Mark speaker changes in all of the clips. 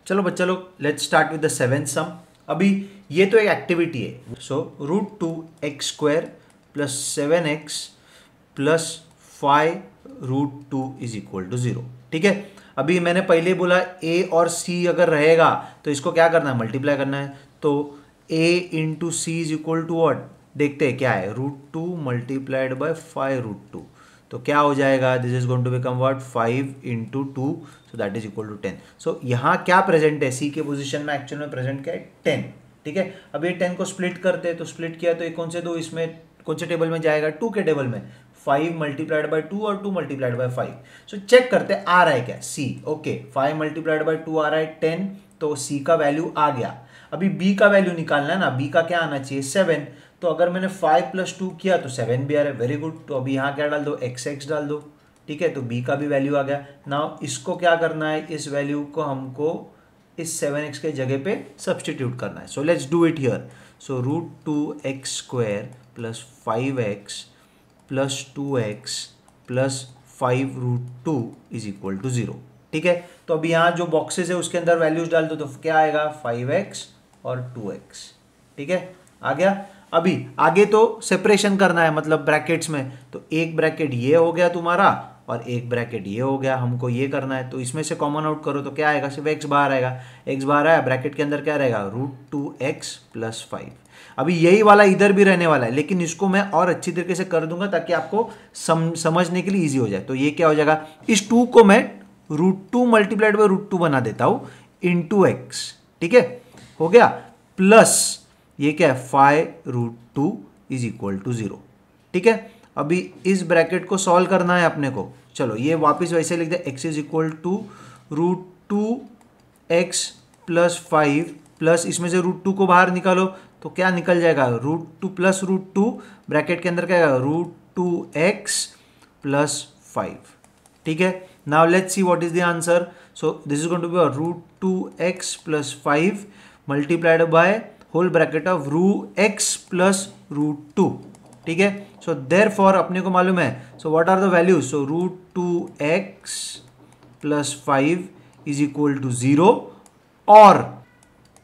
Speaker 1: चलो बच्चा लोग, let's start with the seventh sum. अभी ये तो एक एक्टिविटी है। So √2x² plus 7x plus 5√2 is equal to 0। ठीक है, अभी मैंने पहले बोला a और c अगर रहेगा तो इसको क्या करना है, मल्टीप्लाई करना है। तो a into c is equal to what, देखते हैं क्या है, √2 मल्टीप्लाइड बाय 5√2। तो क्या हो जाएगा, this is going to become what, 5 into 2, so that is equal to 10। So यहाँ क्या प्रेजेंट है, सी के पोजीशन में एक्चुअल में प्रेजेंट क्या है, 10। ठीक है, अब ये 10 को स्प्लिट करते हैं, तो स्प्लिट किया तो ये कौन से दो, इसमें कौन से टेबल में जाएगा, 2 के टेबल में। 5 मल्टीप्लाइड बाय 2 और 2 मल्टीप्लाइड बाय 5। सो चेक करते हैं आ रहा है क्या, सी। ओके, 5 मल्टीप्लाइड बाय 2 आ रहा है 10, तो सी का वैल्यू आ गया। अभी बी का वैल्यू निकालना है ना, बी का क्या आना चाहिए, 7। तो अगर मैंने 5 प्लस 2 किया तो 7 भी आ रहा है, वेरी गुड। तो अभी यहाँ क्या डाल दो, x डाल दो। ठीक है, तो b का भी वैल्यू आ गया। नाउ इसको क्या करना है, इस वैल्यू को हमको इस 7x के जगह पे सब्सटीट्यूट करना है। So let's do it here. So √2x² plus 5x plus 2x plus 5√2 is equal to 0। ठीक है, तो अभी यहाँ जो बॉक्सेस है उसके अंदर वैल्यूज डाल दो, तो क्या आएगा, 5x और 2x। ठीक है, आ गया। अभी आगे तो सेपरेशन करना है, मतलब ब्रैकेट्स में। तो एक ब्रैकेट ये हो गया तुम्हारा और एक ब्रैकेट ये हो गया, हमको ये करना है। तो इसमें से कॉमन आउट करो तो क्या आएगा, सिर्फ x बाहर आएगा। x बाहर आया, ब्रैकेट के अंदर क्या रहेगा, √2x प्लस 5। अभी यही वाला इधर भी रहने वाला है, लेकिन इसको मैं और अच्छी तरीके से कर दूंगा ताकि आपको समझने के लिए ईजी हो जाए। तो ये क्या हो जाएगा, इस 2 को मैं √2 मल्टीप्लाइड बाय √2 बना देता हूं इंटू x। ठीक है, हो गया। प्लस ये क्या है, 5√2 इज इक्वल टू 0। ठीक है, अभी इस ब्रैकेट को सॉल्व करना है अपने को। चलो ये वापस वैसे लिख दे, x is equal to √2x plus 5 plus इसमें से √2 को बाहर निकालो तो क्या निकल जाएगा, √2 प्लस √2, ब्रैकेट के अंदर क्या आएगा, √2x प्लस 5। ठीक है, now let's see what is the answer. So this is going to be √2x plus 5 multiplied by whole bracket of √x plus √2। ठीक है, सो देयरफॉर अपने को मालूम है, so what are the values, so √2x plus 5 is equal to 0 और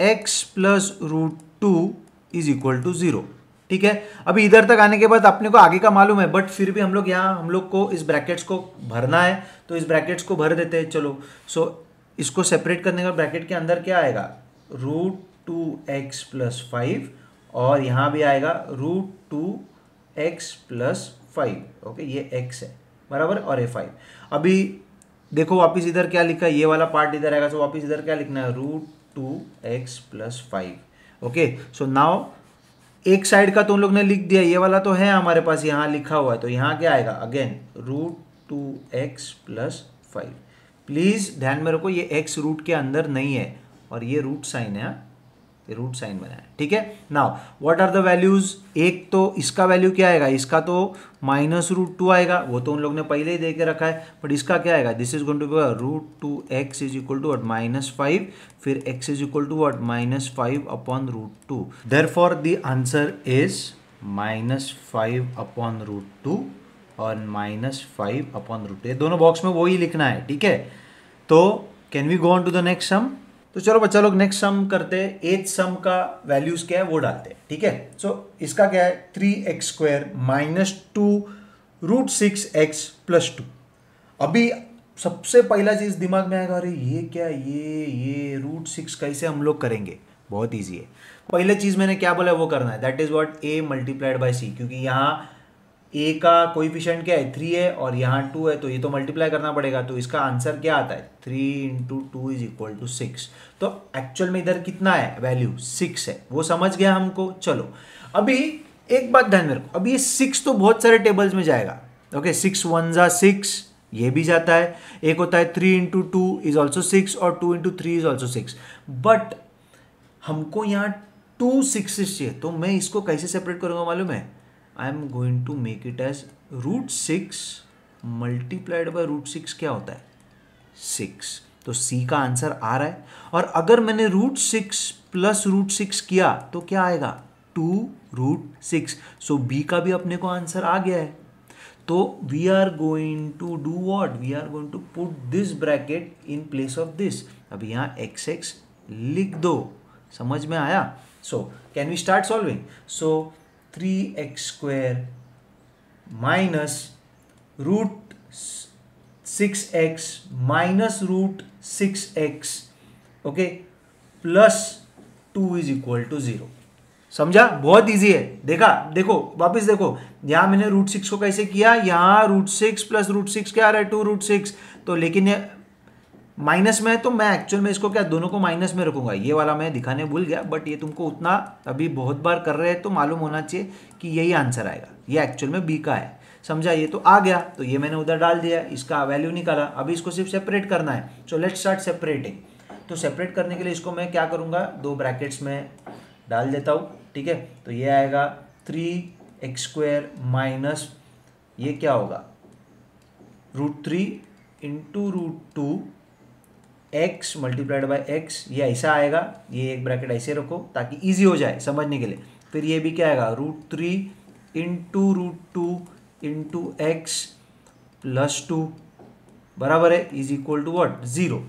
Speaker 1: x plus √2 is equal to 0। ठीक है, अभी इधर तक आने के बाद अपने को आगे का मालूम है, बट फिर भी हम लोग को इस ब्रैकेट्स को भरना है, तो इस ब्रैकेट्स को भर देते हैं। चलो, सो इसको सेपरेट करने का ब्रैकेट के अंदर क्या आएगा, √2x प्लस 5 और यहाँ भी आएगा √2x प्लस 5। ओके, ये x है बराबर और ये 5। अभी देखो वापिस इधर क्या लिखा है, ये वाला पार्ट इधर आएगा, सो वापिस इधर क्या लिखना है, √2x plus 5। Okay, so now एक साइड का तो उन लोग ने लिख दिया, ये वाला तो है हमारे पास यहाँ लिखा हुआ है, तो यहाँ क्या आएगा, अगेन √2x प्लस 5। प्लीज ध्यान में रखो, ये x रूट के अंदर नहीं है और ये रूट साइन है, ये रूट साइन बना है। ठीक है, now what are the values, एक तो इसका वैल्यू क्या आएगा, इसका तो -√2 आएगा, वो तो उन लोग ने पहले ही दे के रखा है। बट इसका क्या आएगा, this is going to be √2x is equal to -5, फिर x is equal to -5 upon √2। Therefore the answer is -5 upon √2 और -5 अपॉन √2, ये दोनों बॉक्स में वही लिखना है। ठीक है, तो can we go on to the next sum. तो चलो बच्चा लोग नेक्स्ट सम करते हैं। 8th सम का वैल्यूज क्या है वो डालते हैं। ठीक है, सो इसका क्या है, 3x² माइनस 2√6x प्लस 2। अभी सबसे पहला चीज दिमाग में आएगा, अरे ये क्या, ये √6 कैसे हम लोग करेंगे, बहुत ईजी है। पहले चीज मैंने क्या बोला वो करना है, that is what, a multiplied by c, क्योंकि यहाँ a का कोएफिशिएंट क्या है, 3 है और यहाँ 2 है, तो ये तो मल्टीप्लाई करना पड़ेगा। तो इसका आंसर क्या आता है, 3 इंटू 2 इज इक्वल टू 6। तो एक्चुअल में इधर कितना है, वैल्यू 6 है, वो समझ गया हमको। चलो अभी एक बात ध्यान में रखो, अभी ये 6 तो बहुत सारे टेबल्स में जाएगा। ओके, 6 1 जा 6, ये भी जाता है। एक होता है 3 इंटू 2 इज ऑल्सो 6 और 2 इंटू 3 इज ऑल्सो 6। बट हमको यहाँ 2 6 चाहिए, तो मैं इसको कैसे सेपरेट करूंगा मालूम है, I am going to make it as √6 multiplied by √6 क्या होता है, 6। तो C का आंसर आ रहा है। और अगर मैंने √6 प्लस √6 किया तो क्या आएगा, 2√6। सो B का भी अपने को आंसर आ गया है। तो we are going to do what, we are going to put this bracket in place of this. अभी यहाँ एक्स एक्स लिख दो, समझ में आया? So can we start solving? So 3x² minus root 6x minus root 6x okay plus 2 is equal to 0। समझा? बहुत easy है। देखा, देखो वापस देखो, यहां मैंने रूट 6 को कैसे किया, यहां रूट 6 प्लस रूट 6 क्या आ रहा है 2 रूट 6, तो लेकिन ये माइनस में है तो मैं एक्चुअल में इसको क्या दोनों को माइनस में रखूंगा। ये वाला मैं दिखाने भूल गया, बट ये तुमको उतना अभी बहुत बार कर रहे हैं तो मालूम होना चाहिए कि यही आंसर आएगा। ये एक्चुअल में बी का है, समझा? ये तो आ गया तो ये मैंने उधर डाल दिया, इसका वैल्यू निकाला। अभी इसको सिर्फ सेपरेट करना है। So let's start separating. तो सेपरेट करने के लिए इसको मैं क्या करूंगा, दो ब्रैकेट्स में डाल देता हूँ, ठीक है? तो ये आएगा 3x² माइनस ये क्या होगा √3 into √2 x multiplied by x, ये ऐसा आएगा। ये एक ब्रैकेट ऐसे रखो ताकि इजी हो जाए समझने के लिए। फिर ये भी क्या आएगा √3 इंटू √2 इंटू x प्लस 2 बराबर है इज इक्वल टू व्हाट 0,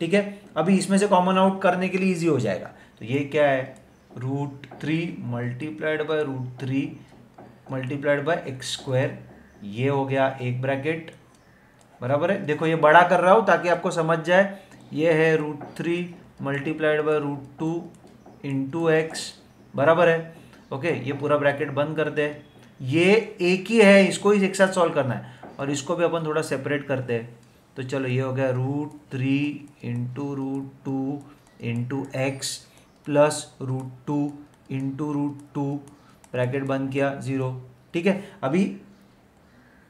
Speaker 1: ठीक है? अभी इसमें से कॉमन आउट करने के लिए इजी हो जाएगा। तो ये क्या है √3 multiplied by √3 multiplied by x², ये हो गया एक ब्रैकेट, बराबर है। देखो ये बड़ा कर रहा हूं ताकि आपको समझ जाए। ये है √3 मल्टीप्लाइड बाय √2 इंटू x, बराबर है। ओके, ये पूरा ब्रैकेट बंद कर दे। ये एक ही है, इसको ही एक साथ सॉल्व करना है, और इसको भी अपन थोड़ा सेपरेट करते हैं। तो चलो ये हो गया √3 into √2 into x plus √2 into √2 bracket बंद किया 0, ठीक है? अभी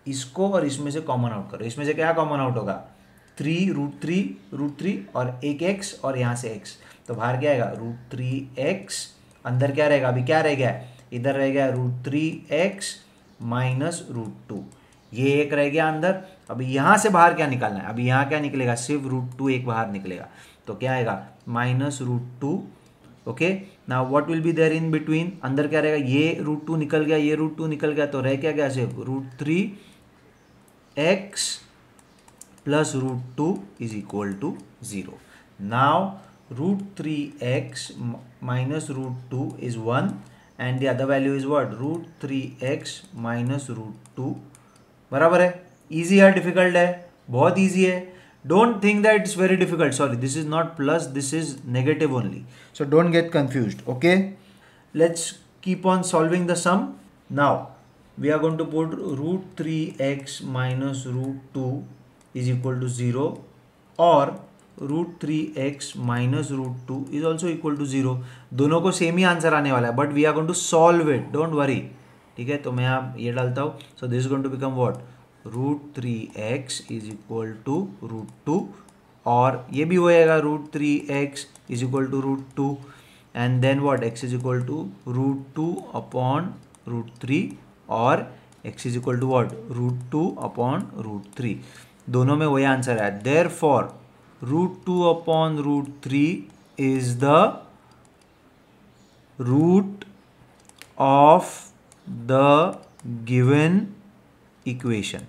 Speaker 1: इसको और इसमें से कॉमन आउट करो। इसमें से क्या कॉमन आउट होगा √3 और एक x और यहाँ से x, तो बाहर क्या आएगा √3x, अंदर क्या रहेगा, अभी क्या रह गया इधर रह गया √3x माइनस √2, ये एक रह गया अंदर। अभी यहाँ से बाहर क्या निकालना है, अभी यहाँ क्या निकलेगा सिर्फ √2 एक बाहर निकलेगा, तो क्या आएगा minus √2। Okay, now what will be there in between, अंदर क्या रहेगा, ये √2 निकल गया, ये √2 निकल गया, तो रह क्या गया सिर्फ √3x plus √2 is equal to 0। Now √3x minus √2 is 1 and the other value is what √3x minus √2, बराबर है। इजी है डिफिकल्ट है, बहुत इजी है। Don't think that it's very difficult, sorry this is not plus, this is negative only, so don't get confused. Okay, let's keep on solving the sum. Now we are going to put √3x minus √2 is equal to 0 or √3x minus √2 is also equal to 0। दोनों को same ही answer आने वाला है, but we are going to solve it, don't worry, ठीक है? तो मैं आप ये डालता हूँ, so this is going to become what √3x is equal to √2, और ये भी होएगा √3x is equal to √2 and then what x is equal to √2 upon √3 और x is equal to what √2 upon √3, दोनों में वही आंसर है। Therefore √2 upon √3 is the root of the given equation.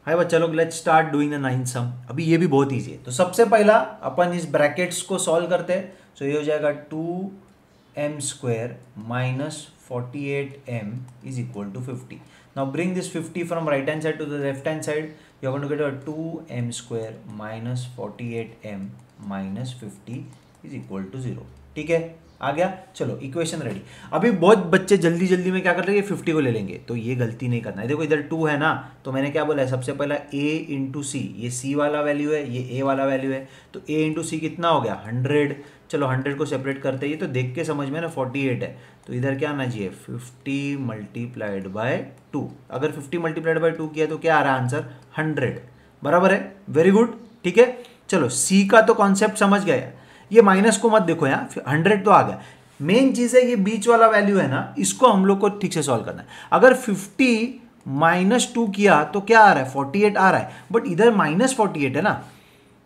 Speaker 1: Hi बच्चा लोग, let's start doing the 9th sum. अभी ये भी बहुत ईजी है। तो सबसे पहला अपन इस ब्रैकेट्स को सॉल्व करते हैं। सो ये हो जाएगा 2m² minus 48m is equal to 50. Now bring this 50 from right hand side to the left hand side. You are going to get a 2m² minus 48m minus 50 is equal to 0. ठीक है, आ गया। चलो equation ready. अभी बहुत बच्चे जल्दी जल्दी में क्या कर लेंगे 50 को ले लेंगे, तो ये गलती नहीं करना है। देखो इधर 2 है ना, तो मैंने क्या बोला है सबसे पहला a इंटू सी, ये c वाला वैल्यू है, ये a वाला वैल्यू है, तो a इंटू सी कितना हो गया 100। चलो 100 को सेपरेट करते हैं, ये तो देख के समझ में ना 48 है, तो इधर क्या आना चाहिए 50 मल्टीप्लाइड बाय 2। अगर 50 मल्टीप्लाइड बाय 2 किया तो क्या आ रहा है आंसर 100, बराबर है। वेरी गुड, ठीक है। चलो c का तो कॉन्सेप्ट समझ गया, ये माइनस को मत देखो, यहाँ 100 तो आ गया। मेन चीज है ये बीच वाला वैल्यू है ना, इसको हम लोग को ठीक से सॉल्व करना है। अगर 50 माइनस 2 किया तो क्या आ रहा है 48 आ रहा है, बट इधर माइनस 48 है ना,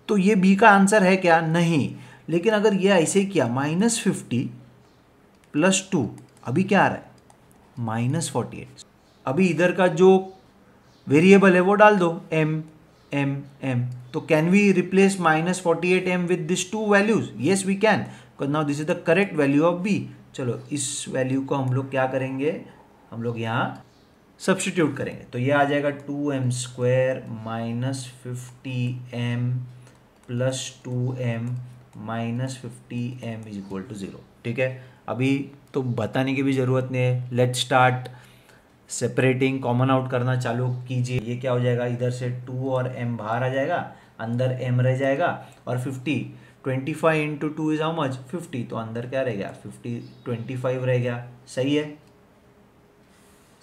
Speaker 1: तो ये बी का आंसर है क्या, नहीं। लेकिन अगर ये ऐसे किया -50 प्लस 2, अभी क्या आ रहा है -48। अभी इधर का जो वेरिएबल है वो डाल दो, m m. तो can we replace -48m with this two values? Yes we can, because now this is the correct value of b. चलो इस वैल्यू को हम लोग क्या करेंगे, हम लोग यहाँ सब्सटीट्यूट करेंगे. तो ये आ जाएगा 2m² -50m plus 2m -50m is equal to 0. ठीक है, अभी तो बताने की भी ज़रूरत नहीं है. Let's start separating, common out करना चालू कीजिए. ये क्या हो जाएगा, इधर से 2 और m बाहर आ जाएगा, अंदर m रह जाएगा और 50. 25 इंटू 2 इज हाउ मच, 50. तो अंदर क्या रह गया, 50, 25 रह गया. सही है,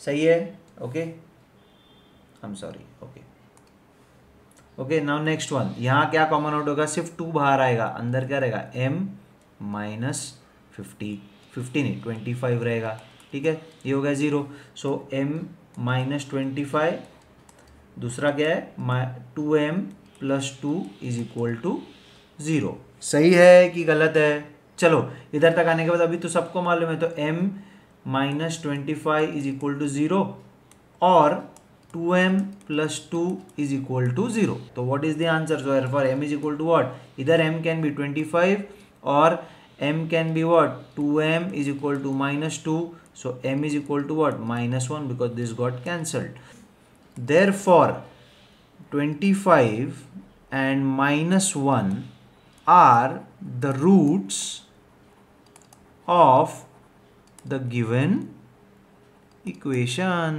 Speaker 1: सही है. Okay, I am sorry. Okay, now next one. यहाँ क्या कॉमन आउट होगा, सिर्फ 2 बाहर आएगा, अंदर क्या रहेगा, m -50. 50 नहीं 25 रहेगा. ठीक है, ये हो गया 0. सो m -25, दूसरा क्या है 2m plus 2 is equal to 0. सही है कि गलत है? चलो इधर तक आने के बाद अभी तो सबको मालूम है. तो m -25 इज इक्वल टू 0 और 2m plus 2 is equal to 0. तो what is the answer? So for m is equal to what, इधर m कैन बी 25 और m can be what, 2m is equal to -2. So m is equal to what, -1, because this got cancelled. Therefore 25 and -1 are the roots of the given equation.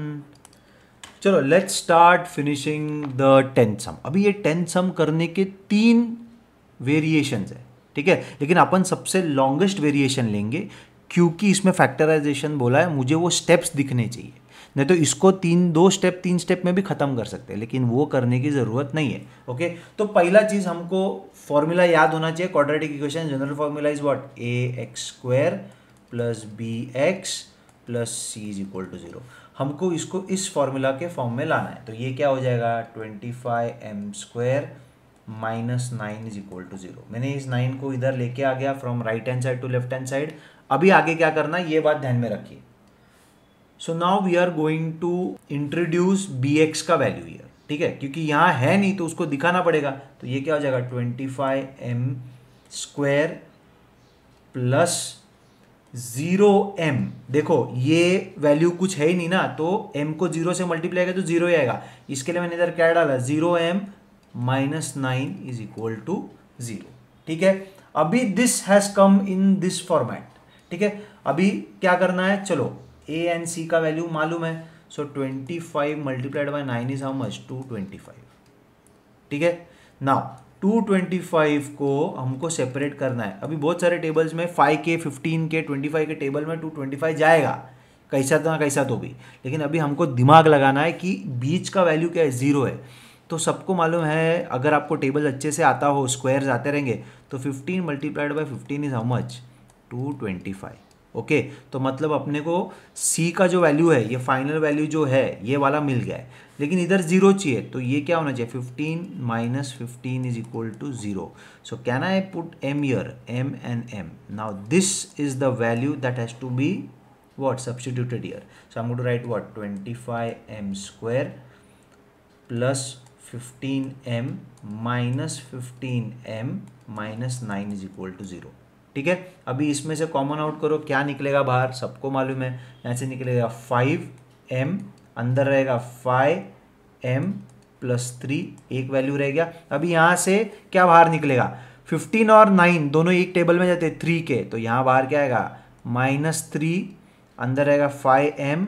Speaker 1: चलो let's start finishing the 10th sum. अभी ये 10th sum करने के 3 variations है. ठीक है, लेकिन अपन सबसे लॉन्गेस्ट वेरिएशन लेंगे क्योंकि इसमें फैक्टराइजेशन बोला है, मुझे वो स्टेप्स दिखने चाहिए. नहीं तो इसको 3 स्टेप में भी ख़त्म कर सकते हैं, लेकिन वो करने की ज़रूरत नहीं है. ओके, तो पहला चीज़ हमको फॉर्मूला याद होना चाहिए. Quadratic equation general formula is what, ax² plus bx plus c is equal to 0. हमको इसको इस फॉर्मूला के फॉर्म में लाना है. तो ये क्या हो जाएगा, 25m² -9 इज इक्वल टू 0. मैंने इस 9 को इधर लेके आ गया from right hand side to left hand side. अभी आगे क्या करना है ये बात ध्यान में रखिए. So now we are going to introduce bx का वैल्यू हियर. ठीक है, क्योंकि यहाँ है नहीं तो उसको दिखाना पड़ेगा. तो ये क्या हो जाएगा, 25m² प्लस 0m. देखो ये वैल्यू कुछ है ही नहीं ना, तो m को 0 से मल्टीप्लाई करें तो 0 ही आएगा. इसके लिए मैंने इधर क्या डाला, 0m -9 इज इक्वल टू 0. ठीक है, अभी this has come in this format. ठीक है, अभी क्या करना है, चलो a एंड c का वैल्यू मालूम है. सो 25 multiplied by 9 is how much, 225. ठीक है, नाउ 225 को हमको सेपरेट करना है. अभी बहुत सारे टेबल्स में 5 के 15 के 25 के टेबल में 225 जाएगा कैसा तो ना कैसा तो भी, लेकिन अभी हमको दिमाग लगाना है कि बीच का वैल्यू क्या है, 0 है. तो सबको मालूम है, अगर आपको टेबल अच्छे से आता हो, स्क्वायर्स आते रहेंगे, तो 15 multiplied by 15 is how much, 225. Okay, तो मतलब अपने को c का जो वैल्यू है, ये फाइनल वैल्यू जो है ये वाला मिल गया है, लेकिन इधर 0 चाहिए. तो ये क्या होना चाहिए, 15 - 15 is equal to 0. So can I put m here, m and m. Now this is the value that has to be what, substituted here. So I'm going to write what, 25m² plus 15m minus 15m minus 9 is equal to 0. ठीक है, अभी इसमें से common out करो, क्या निकलेगा बाहर, सबको मालूम है. यहाँ से निकलेगा 5m, अंदर रहेगा 5m प्लस 3, एक वैल्यू रह गया. अभी यहाँ से क्या बाहर निकलेगा, 15 और 9 दोनों एक टेबल में जाते हैं 3 के, तो यहाँ बाहर क्या आएगा, -3, अंदर रहेगा 5m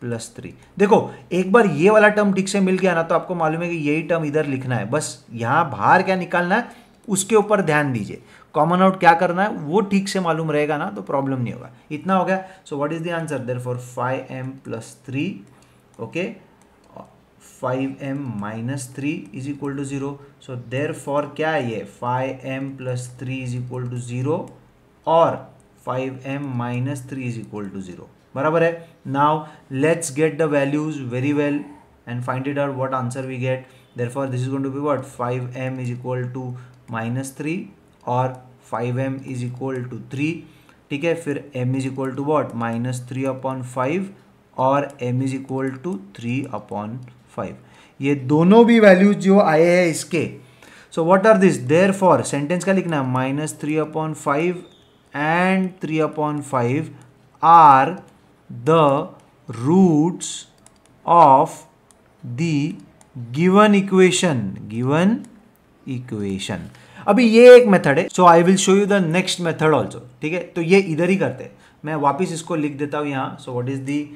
Speaker 1: प्लस 3. देखो एक बार ये वाला टर्म ठीक से मिल गया ना, तो आपको मालूम है कि यही टर्म इधर लिखना है. बस यहाँ बाहर क्या निकालना है उसके ऊपर ध्यान दीजिए. कॉमन आउट क्या करना है वो ठीक से मालूम रहेगा ना, तो प्रॉब्लम नहीं होगा. इतना हो गया. So what is the answer, therefore 5m plus 3, okay, 5m minus 3 is equal to 0. So therefore क्या है ये, 5m plus 3 is equal to 0 और 5m minus 3 is equal to 0. बराबर है. Now let's get the values very well and find it out what answer we get. Therefore this is going to be what, 5m is equal to -3 और 5m is equal to 3. ठीक है, फिर m is equal to what, -3/5 और m is equal to 3/5. ये दोनों भी values जो आए हैं इसके, so what are this, therefore sentence का लिखना है -3/5 and 3/5 are the roots of the given equation. अभी ये एक मेथड है, so I will show you the next method also, ठीक है। तो ये इधर ही करते हैं, मैं वापिस इसको लिख देता हूँ यहाँ। So what is the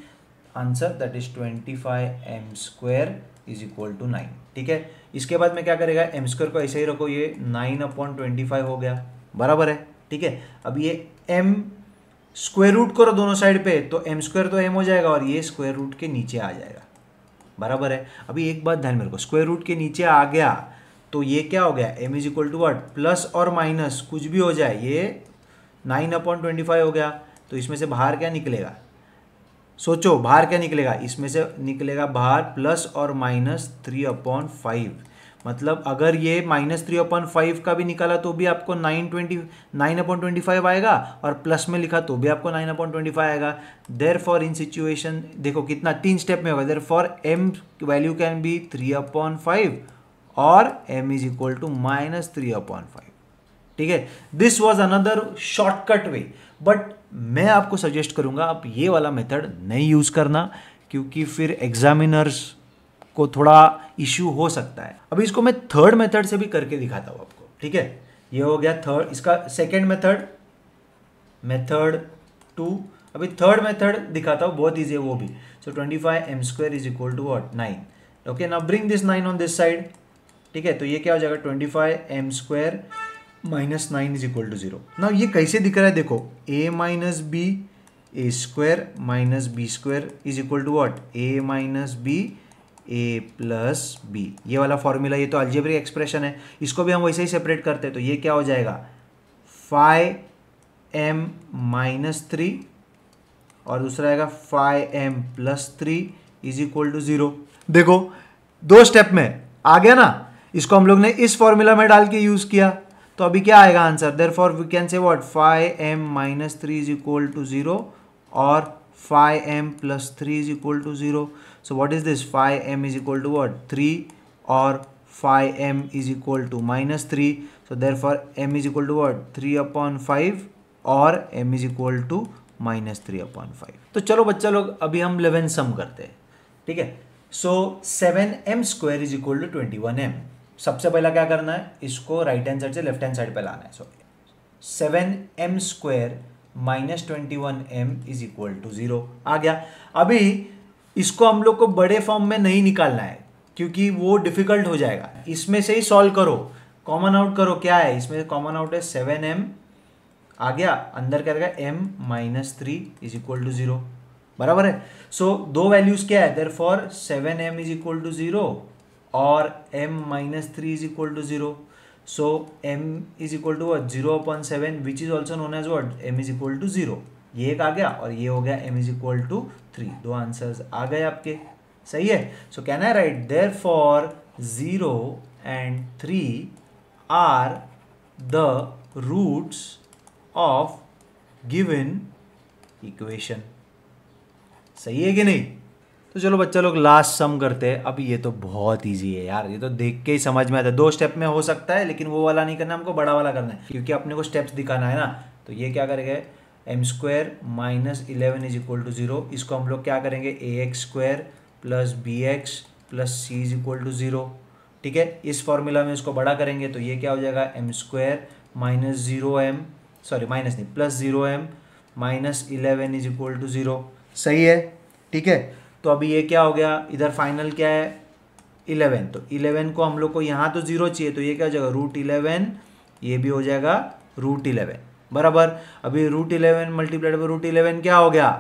Speaker 1: answer, that is 25m² is equal to 9, ठीक है। इसके बाद में क्या करेगा, m² को ऐसे ही रखो, ये 9/25 हो गया, बराबर है, ठीक है। अब ये m स्क्वायर रूट करो दोनों साइड पे, तो m² तो m हो जाएगा और ये स्क्वायर रूट के नीचे आ जाएगा, बराबर है। अभी एक बात ध्यान में रखो, स्क्वायर रूट के नीचे आ गया तो ये क्या हो गया, m is equal to what, plus और माइनस कुछ भी हो जाए, ये 9/25 हो गया। तो इसमें से बाहर क्या निकलेगा, सोचो बाहर क्या निकलेगा, इसमें से निकलेगा बाहर प्लस और माइनस 3/5। मतलब अगर ये -3/5 का भी निकाला तो भी आपको 9/25 आएगा, और प्लस में लिखा तो भी आपको 9/25 आएगा। देयरफॉर इन सिचुएशन देखो कितना 3 स्टेप में होगा, therefore m value can be 3/5 और m इज इक्वल टू -3/5, ठीक है। This was another shortcut way, but मैं आपको सजेस्ट करूंगा आप ये वाला मेथड नहीं यूज करना, क्योंकि फिर एग्जामिनर्स को थोड़ा इश्यू हो सकता है। अभी इसको मैं थर्ड मेथड से भी करके दिखाता हूं आपको, ठीक है। ये हो गया थर्ड, इसका सेकेंड मेथड 2। अभी थर्ड मेथड दिखाता हूं, बहुत ईजी है वो भी। So 25m² is equal to what, 9। Okay, now bring this 9 on this side, ठीक है। तो ये क्या हो जाएगा, 25m² - 9 is equal to 0। Now ये कैसे दिख रहा है, देखो a - b a² - b² is equal to what, a - b a plus b। ये वाला फॉर्मूला, ये तो अलजेब्रिक एक्सप्रेशन है, इसको भी हम वैसे ही सेपरेट करते हैं। तो ये क्या हो जाएगा, 5m - 3 और दूसरा आएगा 5m + 3 इज इक्वल टू 0। देखो 2 स्टेप में आ गया ना, इसको हम लोग ने इस फॉर्मूला में डाल के यूज किया, तो अभी क्या आएगा answer, therefore we can say what, 5m - 3 is equal to 0 और 5m + 3 is equal to 0। So what is this, 5m is equal to what, 3 और 5m is equal to -3. So therefore m is equal to what, 3/5 और m is equal to -3/5। तो चलो बच्चा लोग अभी हम 11 सम करते हैं, ठीक है। So 7m² is equal to 21m। सबसे पहला क्या करना है, इसको राइट हैंड साइड से लेफ्ट हैंड साइड पे लाना है। So 7m² - 21m is equal to 0 आ गया। अभी इसको हम लोग को बड़े फॉर्म में नहीं निकालना है, क्योंकि वो डिफिकल्ट हो जाएगा। इसमें से ही सॉल्व करो, कॉमन आउट करो, क्या है इसमें कॉमन आउट है, 7m आ गया, अंदर क्या रहेगा m - 3 इज इक्वल टू 0, बराबर है। सो दो वैल्यूज क्या है, therefore 7m is equal to 0 और m - 3 is equal to 0। So m is equal to 0/7 which is also known as what, m is equal to 0। ये एक आ गया और ये हो गया m इज इक्वल टू 3। दो आंसर्स आ गए आपके, सही है। So can I write, therefore 0 and 3 are the roots of given equation. सही है कि नहीं। तो चलो बच्चा लोग लास्ट सम करते हैं। अभी ये तो बहुत इजी है यार, ये तो देख के ही समझ में आता है। 2 स्टेप में हो सकता है, लेकिन वो वाला नहीं करना, हमको बड़ा वाला करना है, क्योंकि अपने को स्टेप्स दिखाना है ना। तो ये क्या करेंगे, m² - 11 इज इक्वल टू 0। इसको हम लोग क्या करेंगे, ax² + bx + c is equal to 0, ठीक है। इस फॉर्मूला में इसको बड़ा करेंगे तो ये क्या हो जाएगा, m² - 0m, सॉरी माइनस नहीं, +0m - 11 इज इक्वल टू 0। सही है, ठीक है। तो अभी ये क्या हो गया, इधर फाइनल क्या है 11, तो 11 को हम लोग को यहाँ तो 0 चाहिए, तो ये क्या हो जाएगा √11, ये भी हो जाएगा √11, बराबर। अभी √11 मल्टीप्लाइड बाय √11 क्या हो गया,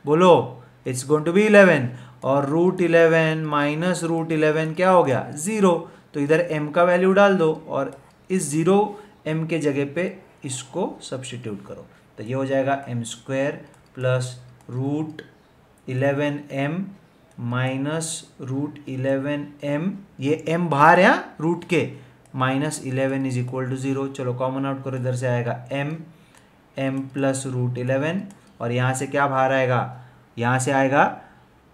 Speaker 1: बोलो, इट्स गोइंग टू बी 11, और √11 माइनस √11 क्या हो गया 0। तो इधर m का वैल्यू डाल दो और इस 0 m के जगह पे इसको सब्स्टिट्यूट करो, तो ये हो जाएगा m² + √11m माइनस √11m, ये m बाहर है रूट के, -11 इज इक्वल टू 0। चलो कॉमन आउट करो, इधर से आएगा m + √11 और यहाँ से क्या बाहर आएगा, यहाँ से आएगा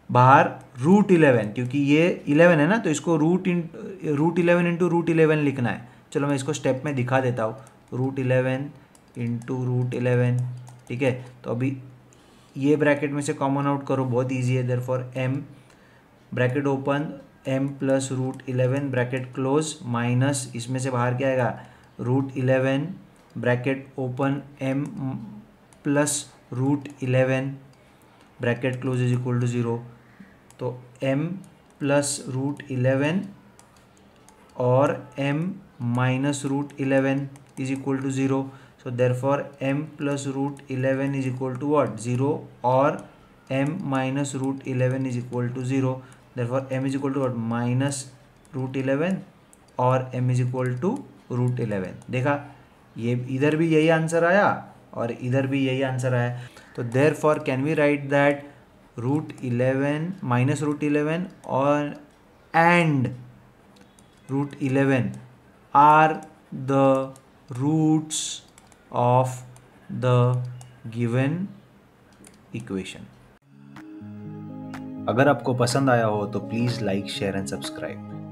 Speaker 1: बाहर √11, क्योंकि ये 11 है ना, तो इसको √11 इंटू √11 लिखना है। चलो मैं इसको स्टेप में दिखा देता हूँ। √11 इंटू √11, ठीक है। तो अभी ये ब्रैकेट में से कॉमन आउट करो, बहुत ईजी है। Therefore m bracket open m plus √11 bracket close minus इसमें से बाहर क्या आएगा, √11 bracket open m plus √11 bracket close is equal to 0। तो m प्लस √11 और m minus √11 is equal to 0। So therefore m plus √11 is equal to what, 0, और m minus √11 is equal to 0। Therefore m is equal to what, minus √11 और m is equal to √11। देखा, ये इधर भी यही answer आया और इधर भी यही आंसर आया। तो therefore can we write that √11 minus √11 और and √11 are the roots of the given equation. अगर आपको पसंद आया हो तो please like, share and subscribe.